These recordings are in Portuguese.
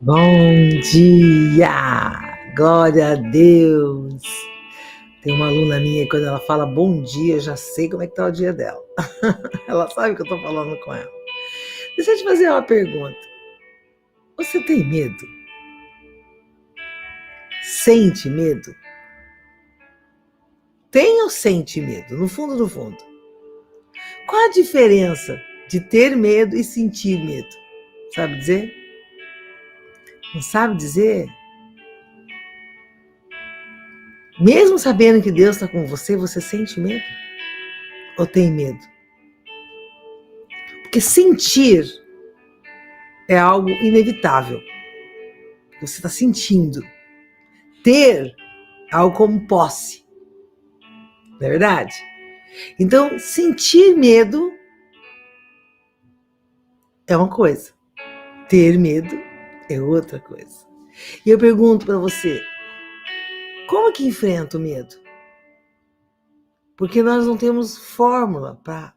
Bom dia! Glória a Deus! Tem uma aluna minha que quando ela fala bom dia, eu já sei como é que tá o dia dela. Ela sabe que eu tô falando com ela. Deixa eu te fazer uma pergunta. Você tem medo? Sente medo? Tem ou sente medo? No fundo, no fundo. Qual a diferença de ter medo e sentir medo? Sabe dizer? Não sabe dizer? Mesmo sabendo que Deus está com você, você sente medo? Ou tem medo? Porque sentir é algo inevitável. Você está sentindo. Ter algo como posse. Não é verdade? Então, sentir medo é uma coisa. Ter medo é outra coisa. E eu pergunto para você, como que enfrenta o medo? Porque nós não temos fórmula para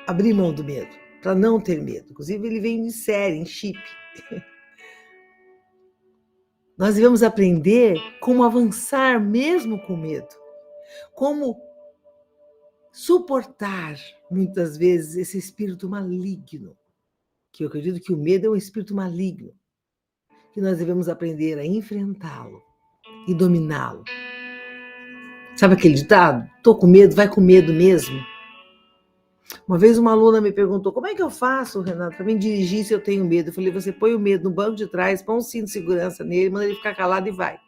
abrir mão do medo, para não ter medo. Inclusive, ele vem em série, em chip. Nós devemos aprender como avançar mesmo com medo. Como suportar, muitas vezes, esse espírito maligno. Que eu acredito que o medo é um espírito maligno. Que nós devemos aprender a enfrentá-lo e dominá-lo. Sabe aquele ditado? Tô com medo, vai com medo mesmo. Uma vez uma aluna me perguntou, como é que eu faço, Renato, para mim dirigir se eu tenho medo? Eu falei, você põe o medo no banco de trás, põe um cinto de segurança nele, manda ele ficar calado e vai.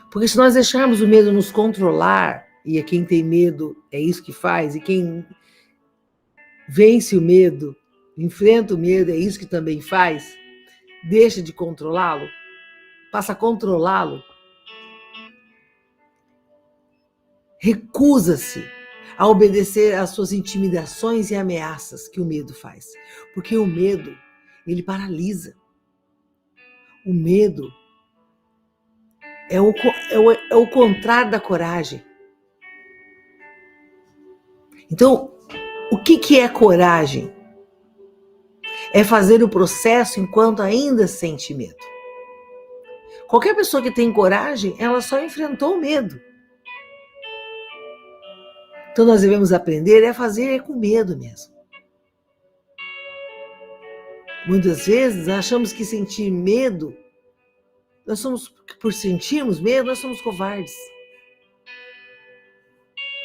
Porque se nós deixarmos o medo nos controlar, e quem tem medo é isso que faz, e quem vence o medo, enfrenta o medo, é isso que também faz, deixa de controlá-lo, passa a controlá-lo, recusa-se a obedecer às suas intimidações e ameaças que o medo faz. Porque o medo, ele paralisa. O medo é o contrário da coragem. Então, o que é coragem? É fazer o processo enquanto ainda sente medo. Qualquer pessoa que tem coragem, ela só enfrentou o medo. Então nós devemos aprender a fazer com medo mesmo. Muitas vezes achamos que sentir medo, por sentirmos medo, nós somos covardes.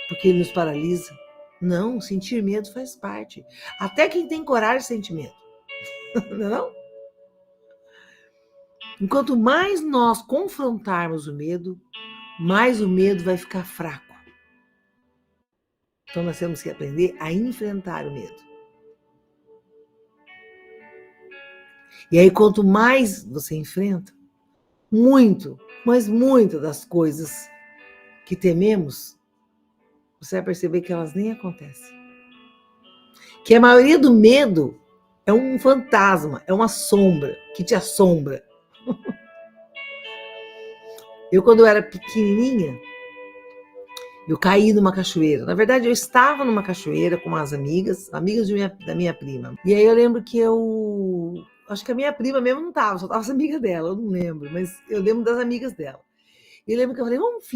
Porque ele nos paralisa. Não, sentir medo faz parte. Até quem tem coragem sente medo. Não é não? Enquanto mais nós confrontarmos o medo, mais o medo vai ficar fraco. Então nós temos que aprender a enfrentar o medo. E aí quanto mais você enfrenta, mas muito das coisas que tememos, você vai perceber que elas nem acontecem. Que a maioria do medo é um fantasma, é uma sombra que te assombra. Eu, quando eu era pequenininha, eu caí numa cachoeira. Na verdade, eu estava numa cachoeira com umas amigas da minha prima. E aí eu lembro que acho que a minha prima mesmo não estava, só estava as amigas dela, eu não lembro, mas eu lembro das amigas dela. E eu lembro que eu falei, vamos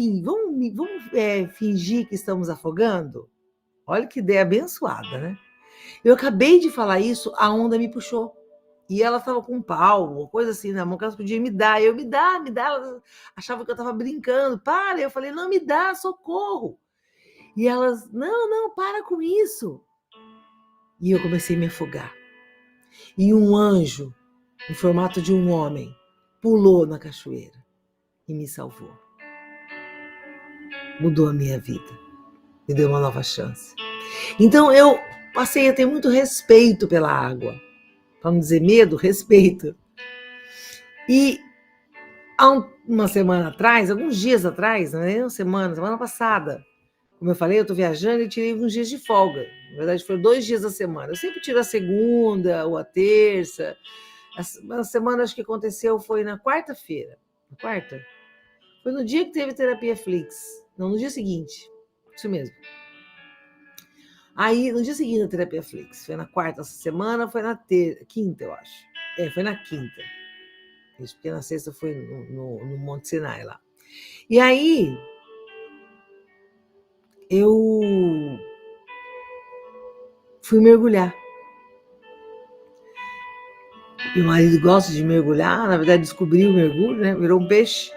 fingir que estamos afogando? Olha que ideia abençoada, né? Eu acabei de falar isso, a onda me puxou. E ela estava com um pau, uma coisa assim na mão, que elas podiam me dar. Eu, me dá. Elas achavam que eu estava brincando. Para! Eu falei, não, me dá, socorro. E elas, não, para com isso. E eu comecei a me afogar. E um anjo, em formato de um homem, pulou na cachoeira e me salvou. Mudou a minha vida. Me deu uma nova chance. Então eu passei a ter muito respeito pela água. Para não dizer medo, respeito. E há uma semana atrás, alguns dias atrás, não é uma semana passada, como eu falei, eu estou viajando e tirei uns dias de folga. Na verdade, foram 2 dias da semana. Eu sempre tiro a segunda ou a terça. A semana, acho que aconteceu, foi na quarta-feira. Na quarta? Foi no dia que teve terapia Flix. Não, no dia seguinte. Isso mesmo. Aí, no dia seguinte da terapia Flix, foi na quarta essa semana, foi na quinta, eu acho. Foi na quinta. Isso, porque na sexta foi no Monte Sinai lá. E aí, eu fui mergulhar. Meu marido gosta de mergulhar, na verdade descobriu o mergulho, né? Virou um peixe.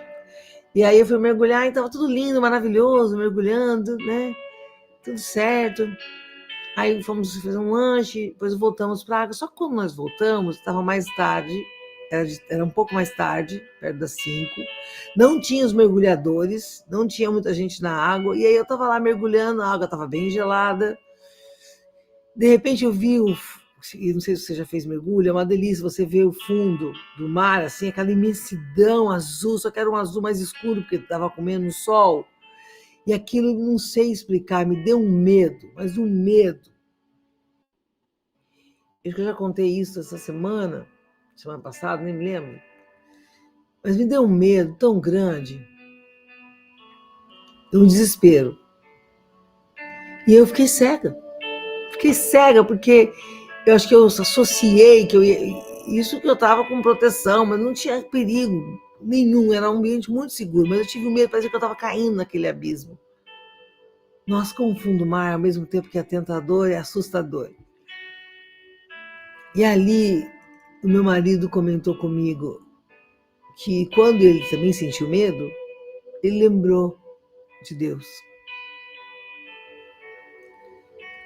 E aí eu fui mergulhar e estava tudo lindo, maravilhoso, mergulhando, né? Tudo certo. Aí fomos fazer um lanche, depois voltamos para a água. Só que quando nós voltamos, estava mais tarde, era um pouco mais tarde, perto das 5. Não tinha os mergulhadores, não tinha muita gente na água. E aí eu estava lá mergulhando, a água estava bem gelada. De repente eu vi não sei se você já fez mergulho, é uma delícia você ver o fundo do mar, assim, aquela imensidão azul, só que era um azul mais escuro, porque estava comendo o sol. E aquilo, não sei explicar, me deu um medo, mas um medo. Acho que eu já contei isso essa semana passada, nem me lembro. Mas me deu um medo tão grande, um desespero. E eu fiquei cega. Fiquei cega porque eu acho que eu associei que isso que eu estava com proteção, mas não tinha perigo nenhum, era um ambiente muito seguro, mas eu tive medo, parecia que eu estava caindo naquele abismo. Nós como o fundo do mar, ao mesmo tempo que é tentador, é assustador. E ali, o meu marido comentou comigo que quando ele também sentiu medo, ele lembrou de Deus.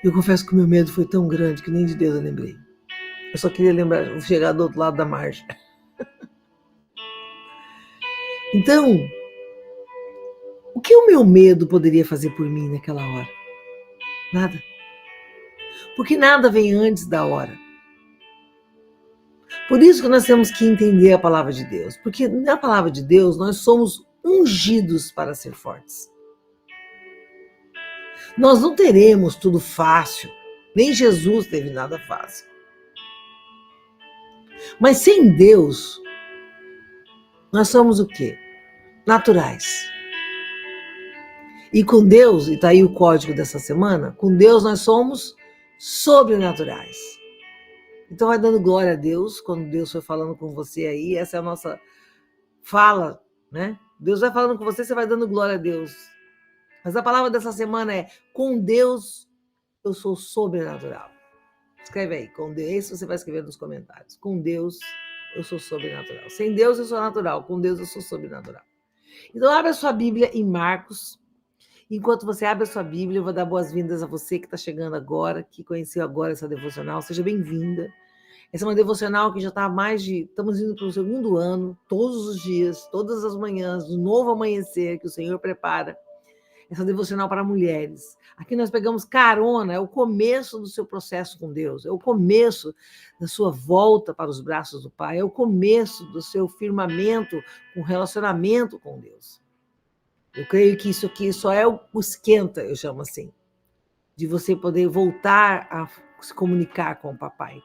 Eu confesso que o meu medo foi tão grande que nem de Deus eu lembrei. Eu só queria lembrar, chegar do outro lado da margem. Então, o que o meu medo poderia fazer por mim naquela hora? Nada. Porque nada vem antes da hora. Por isso que nós temos que entender a palavra de Deus. Porque na palavra de Deus nós somos ungidos para ser fortes. Nós não teremos tudo fácil. Nem Jesus teve nada fácil. Mas sem Deus, nós somos o quê? Naturais. E com Deus, e está aí o código dessa semana, com Deus nós somos sobrenaturais. Então vai dando glória a Deus, quando Deus foi falando com você aí, essa é a nossa fala, né? Deus vai falando com você, você vai dando glória a Deus. Mas a palavra dessa semana é, com Deus eu sou sobrenatural. Escreve aí, com Deus, isso você vai escrever nos comentários. Com Deus eu sou sobrenatural. Sem Deus eu sou natural, com Deus eu sou sobrenatural. Então abre a sua Bíblia em Marcos. Enquanto você abre a sua Bíblia, eu vou dar boas-vindas a você que está chegando agora, que conheceu agora essa devocional. Seja bem-vinda. Essa é uma devocional que já está há estamos indo para o segundo ano, todos os dias, todas as manhãs, um novo amanhecer que o Senhor prepara. Essa devocional para mulheres. Aqui nós pegamos carona, é o começo do seu processo com Deus, é o começo da sua volta para os braços do Pai, é o começo do seu firmamento com relacionamento com Deus. Eu creio que isso aqui só é o esquenta, eu chamo assim, de você poder voltar a se comunicar com o papai.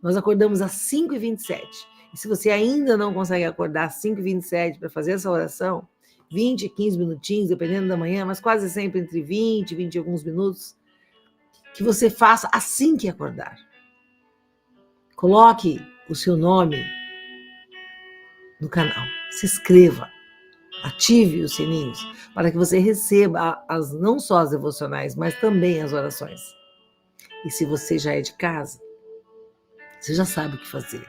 Nós acordamos às 5h27. E se você ainda não consegue acordar às 5h27 para fazer essa oração, 20, 15 minutinhos, dependendo da manhã, mas quase sempre entre 20 e alguns minutos, que você faça assim que acordar. Coloque o seu nome no canal, se inscreva. Ative os sininhos para que você receba não só as devocionais, mas também as orações. E se você já é de casa, você já sabe o que fazer.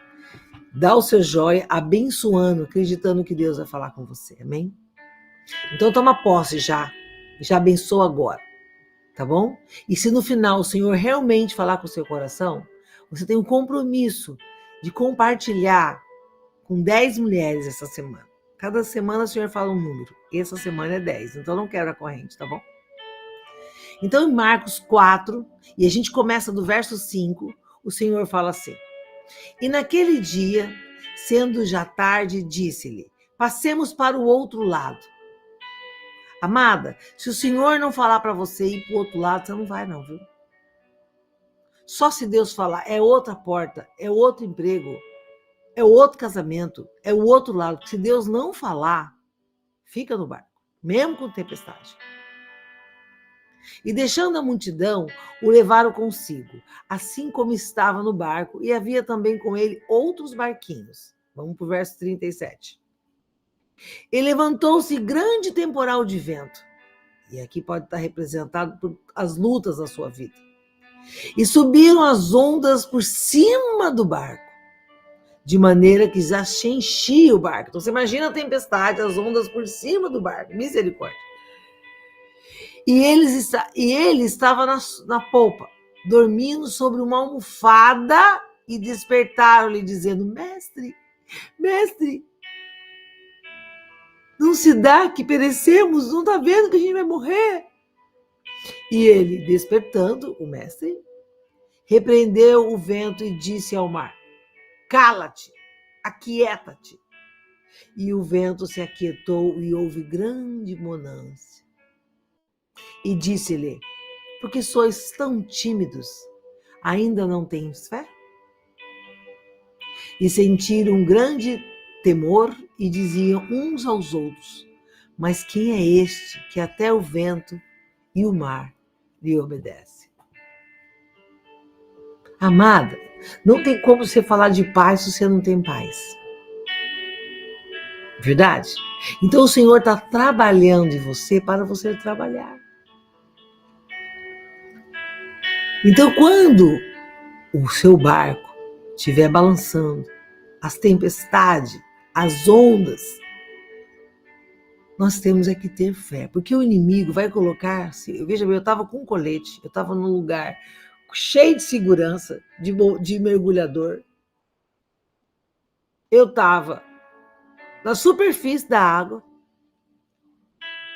Dá o seu joia, abençoando, acreditando que Deus vai falar com você. Amém? Então toma posse já abençoa agora, tá bom? E se no final o Senhor realmente falar com o seu coração, você tem um compromisso de compartilhar com 10 mulheres essa semana. Cada semana o Senhor fala um número. Essa semana é 10, então não quebra a corrente, tá bom? Então, em Marcos 4, e a gente começa do verso 5, o Senhor fala assim: E naquele dia, sendo já tarde, disse-lhe: Passemos para o outro lado. Amada, se o Senhor não falar para você ir para o outro lado, você não vai não, viu? Só se Deus falar, é outra porta, é outro emprego, é outro casamento, é o outro lado. Se Deus não falar, fica no barco, mesmo com tempestade. E deixando a multidão, o levaram consigo, assim como estava no barco, e havia também com ele outros barquinhos. Vamos para o verso 37. E levantou-se grande temporal de vento, e aqui pode estar representado por as lutas da sua vida. E subiram as ondas por cima do barco, de maneira que já se enchia o barco. Então você imagina a tempestade, as ondas por cima do barco, misericórdia. E ele estava na polpa, dormindo sobre uma almofada, e despertaram-lhe, dizendo: Mestre, mestre, não se dá que perecemos, não está vendo que a gente vai morrer? E ele, despertando o mestre, repreendeu o vento e disse ao mar: Cala-te, aquieta-te. E o vento se aquietou e houve grande bonança. E disse-lhe: Por que sois tão tímidos? Ainda não tens fé? E sentiram um grande temor e diziam uns aos outros: Mas quem é este que até o vento e o mar lhe obedecem? Amada, não tem como você falar de paz se você não tem paz. Verdade? Então o Senhor está trabalhando em você para você trabalhar. Então quando o seu barco estiver balançando, as tempestades, as ondas, nós temos é que ter fé, porque o inimigo vai colocar, veja bem, eu estava com um colete, eu estava num lugar cheio de segurança, de mergulhador, eu estava na superfície da água,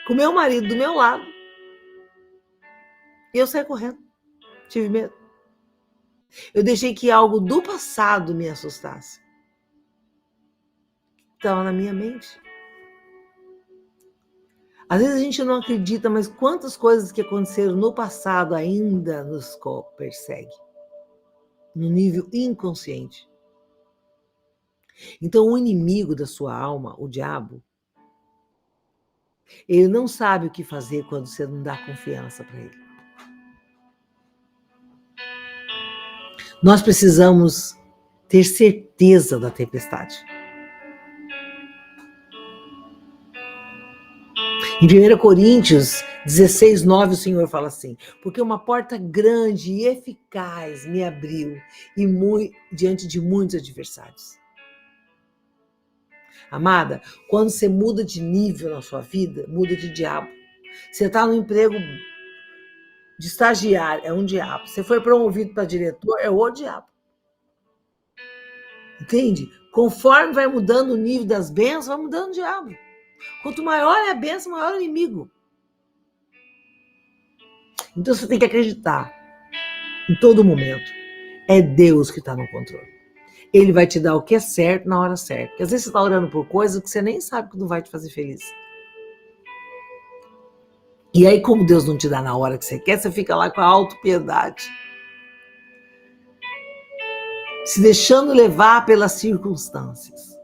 com meu marido do meu lado, e eu saí correndo, tive medo. Eu deixei que algo do passado me assustasse. Estava na minha mente. Às vezes a gente não acredita, mas quantas coisas que aconteceram no passado ainda nos perseguem, no nível inconsciente. Então o inimigo da sua alma, o diabo, ele não sabe o que fazer quando você não dá confiança para ele. Nós precisamos ter certeza da tempestade. Em 1 Coríntios 16, 9, o Senhor fala assim: Porque uma porta grande e eficaz me abriu diante de muitos adversários. Amada, quando você muda de nível na sua vida, muda de diabo. Você está no emprego de estagiário, é um diabo. Você foi promovido para diretor, é o diabo. Entende? Conforme vai mudando o nível das bênçãos, vai mudando o diabo. Quanto maior é a bênção, maior é o inimigo. Então você tem que acreditar, em todo momento, é Deus que está no controle. Ele vai te dar o que é certo na hora certa. Porque às vezes você está orando por coisas que você nem sabe que não vai te fazer feliz. E aí, como Deus não te dá na hora que você quer, você fica lá com a autopiedade, se deixando levar pelas circunstâncias.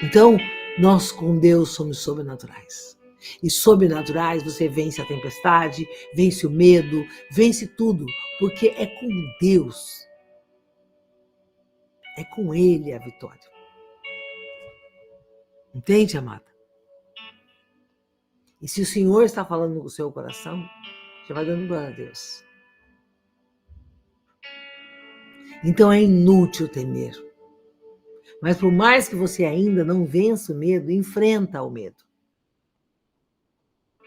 Então, nós com Deus somos sobrenaturais. E sobrenaturais, você vence a tempestade, vence o medo, vence tudo, porque é com Deus. É com Ele a vitória. Entende, amada? E se o Senhor está falando com o seu coração, já vai dando glória a Deus. Então é inútil temer. Mas por mais que você ainda não vença o medo, enfrenta o medo.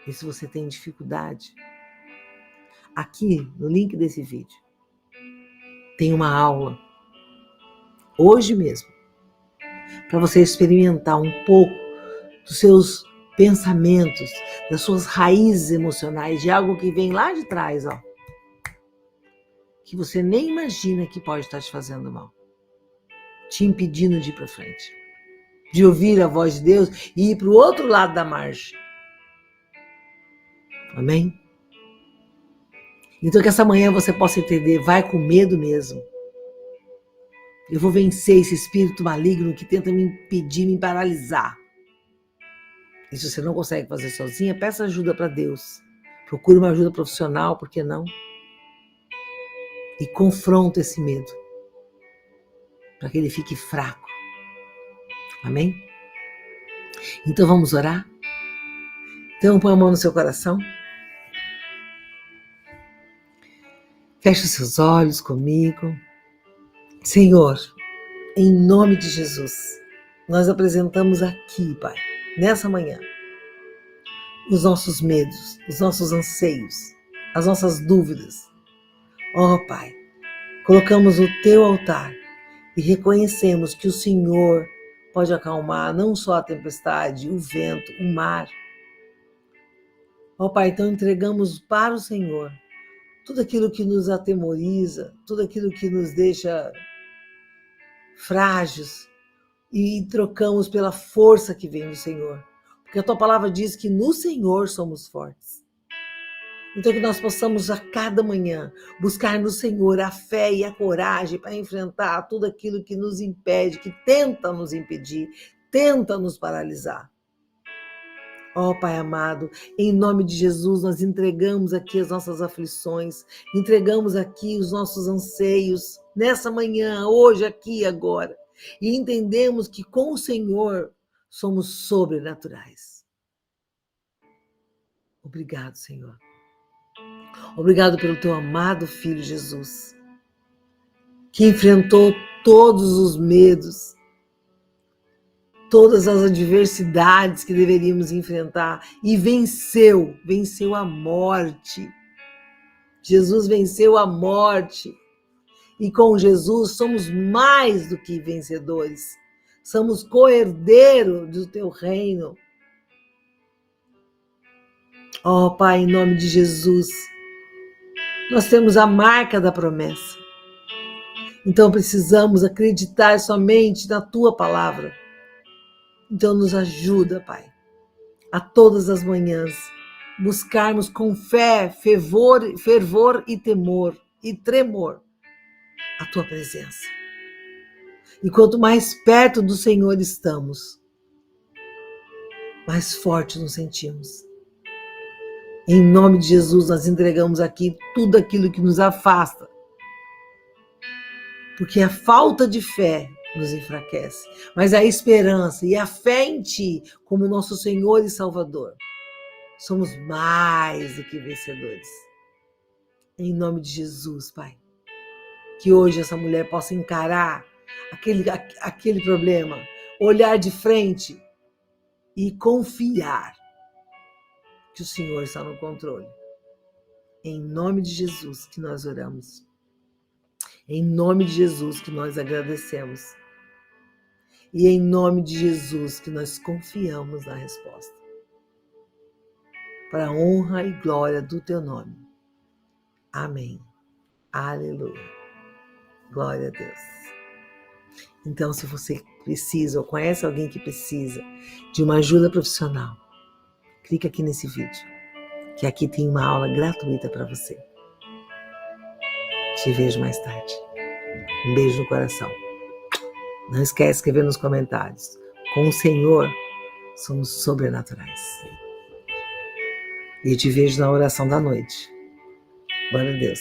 E se você tem dificuldade, aqui no link desse vídeo, tem uma aula, hoje mesmo, para você experimentar um pouco dos seus pensamentos, das suas raízes emocionais, de algo que vem lá de trás, ó, que você nem imagina que pode estar te fazendo mal, te impedindo de ir para frente, de ouvir a voz de Deus e ir para o outro lado da margem. Amém? Então que essa manhã você possa entender, vai com medo mesmo. Eu vou vencer esse espírito maligno que tenta me impedir, me paralisar. E se você não consegue fazer sozinha, peça ajuda para Deus. Procure uma ajuda profissional, por que não? E confronta esse medo, para que ele fique fraco. Amém? Então vamos orar? Então põe a mão no seu coração. Feche os seus olhos comigo. Senhor, em nome de Jesus, nós apresentamos aqui, Pai, nessa manhã, os nossos medos, os nossos anseios, as nossas dúvidas. Ó, Pai, colocamos no teu altar e reconhecemos que o Senhor pode acalmar não só a tempestade, o vento, o mar. Ó, Pai, então entregamos para o Senhor tudo aquilo que nos atemoriza, tudo aquilo que nos deixa frágeis e trocamos pela força que vem do Senhor. Porque a tua palavra diz que no Senhor somos fortes. Então que nós possamos a cada manhã buscar no Senhor a fé e a coragem para enfrentar tudo aquilo que nos impede, que tenta nos impedir, tenta nos paralisar. Ó Pai amado, em nome de Jesus, nós entregamos aqui as nossas aflições, entregamos aqui os nossos anseios, nessa manhã, hoje, aqui, agora. E entendemos que com o Senhor somos sobrenaturais. Obrigado, Senhor. Obrigado pelo teu amado Filho Jesus, que enfrentou todos os medos, todas as adversidades que deveríamos enfrentar e venceu a morte. Jesus venceu a morte e com Jesus somos mais do que vencedores. Somos co-herdeiros do teu reino. Ó Pai, em nome de Jesus, nós temos a marca da promessa. Então precisamos acreditar somente na tua palavra. Então nos ajuda, Pai, a todas as manhãs buscarmos com fé, fervor e temor e tremor a tua presença. E quanto mais perto do Senhor estamos, mais forte nos sentimos. Em nome de Jesus, nós entregamos aqui tudo aquilo que nos afasta, porque a falta de fé nos enfraquece, mas a esperança e a fé em Ti, como nosso Senhor e Salvador, somos mais do que vencedores. Em nome de Jesus, Pai, que hoje essa mulher possa encarar aquele problema, olhar de frente e confiar que o Senhor está no controle. Em nome de Jesus que nós oramos. Em nome de Jesus que nós agradecemos. E em nome de Jesus que nós confiamos na resposta. Para a honra e glória do teu nome. Amém. Aleluia. Glória a Deus. Então, se você precisa ou conhece alguém que precisa de uma ajuda profissional, clica aqui nesse vídeo, que aqui tem uma aula gratuita para você. Te vejo mais tarde. Um beijo no coração. Não esquece de escrever nos comentários. Com o Senhor, somos sobrenaturais. E eu te vejo na oração da noite. Glória a Deus.